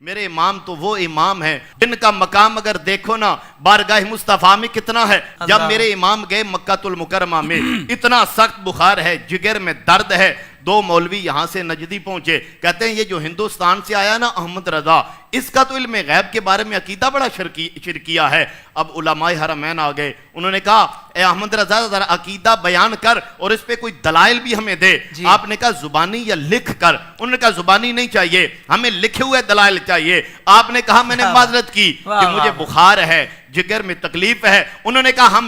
میرے امام تو وہ امام ہے جن کا مقام اگر دیکھو نا بارگاہ مصطفیٰ میں کتنا ہے. جب میرے امام گئے مکہ المکرمہ میں اتنا سخت بخار ہے, جگر میں درد ہے. دو مولوی یہاں سے نجدی پہنچے, کہتے ہیں یہ جو ہندوستان سے آیا نا احمد رضا, اس کا تو علم غیب کے بارے میں عقیدہ بڑا شرکیہ ہے. اب علماء حرمین آ گئے, انہوں نے کہا اے احمد رضا ذرا عقیدہ بیان کر اور اس پہ کوئی دلائل بھی ہمیں دے. آپ نے کہا زبانی یا لکھ کر. انہوں نے کہا زبانی نہیں چاہیے, ہمیں لکھے ہوئے دلائل چاہیے. آپ نے کہا میں نے معذرت کی کہ مجھے بخار ہے, جگر میں تکلیف ہے. انہوں نے کہا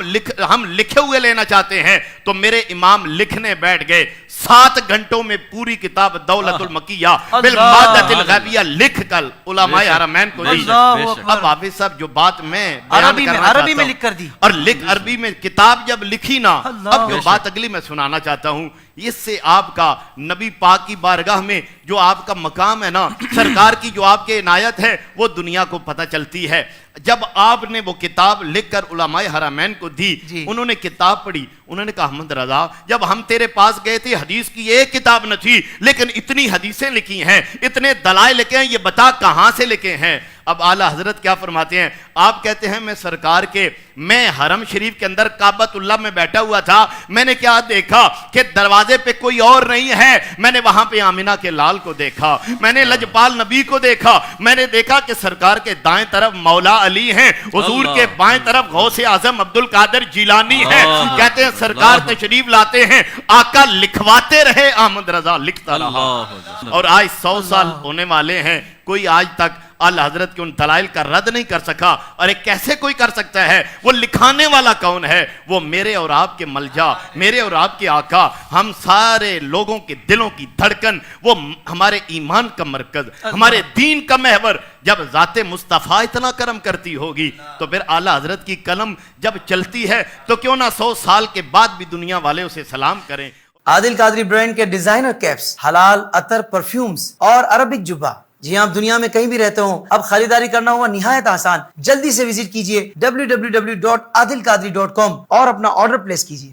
ہم لکھے ہوئے لینا چاہتے ہیں. تو میرے امام لکھنے بیٹھ گئے. 7 گھنٹوں میں پوری کتاب دولت المکیہ بالمادۃ الغیبیہ لکھ کر علماء حرمین کو دی. اب حافظ صاحب جو بات میں بیان کرنا چاہتا عربی میں لکھ کر دی, اور عربی میں کتاب جب لکھی نا, اب جو بات اگلی میں سنانا چاہتا ہوں, اس سے آپ کا نبی پاک کی بارگاہ میں جو آپ کا مقام ہے نا, سرکار کی جو آپ کے عنایت ہے وہ دنیا کو پتہ چلتی ہے. جب آپ نے وہ کتاب لکھ کر علماء حرمین کو دی, انہوں نے کتاب پڑھی. انہوں نے کہا احمد رضا جب ہم تیرے پاس گئے تھے حدیث کی ایک کتاب نہ تھی, لیکن اتنی حدیثیں لکھی ہیں, اتنے دلائل لکھے ہیں, یہ بتا کہاں سے لکھے ہیں. اب اعلیٰ حضرت کیا فرماتے ہیں, آپ کہتے ہیں میں سرکار کے میں حرم شریف کے اندر کعبۃ اللہ میں بیٹھا ہوا تھا, میں نے کیا دیکھا کہ دروازے پہ کوئی اور نہیں ہے. میں نے وہاں پہ آمینہ کے لال کو دیکھا, میں نے لجپال نبی کو دیکھا, میں نے دیکھا کہ سرکار کے دائیں طرف مولا علی ہیں, حضور کے بائیں طرف غوث اعظم عبد القادر جیلانی ہیں. کہتے ہیں سرکار تشریف لاتے ہیں, آقا لکھواتے رہے, احمد رضا لکھتا رہا. اور آج 100 سال ہونے والے ہیں, کوئی آج تک اعلیٰ حضرت کے ان دلائل کا رد نہیں کر سکا. اور ایک کیسے کوئی کر سکتا ہے؟ وہ لکھانے والا کون ہے؟ وہ میرے اور آپ کے ملجا, میرے اور آپ کے آقا, ہم سارے لوگوں کے دلوں کی دھڑکن, وہ ہمارے ایمان کا مرکز, ہمارے دین کا محور. جب ذات مصطفیٰ اتنا کرم کرتی ہوگی تو پھر اعلیٰ حضرت کی قلم جب چلتی ہے تو کیوں نہ 100 سال کے بعد بھی دنیا والے اسے سلام کریں. عادل قادری برانڈ کے ڈیزائنر کیپس, حلال عطر, پرفیومز اور عربک جبہ. جی آپ دنیا میں کہیں بھی رہتے ہوں, اب خریداری کرنا ہوا نہایت آسان. جلدی سے وزٹ کیجئے www.adilqadri.com اور اپنا آرڈر پلیس کیجئے.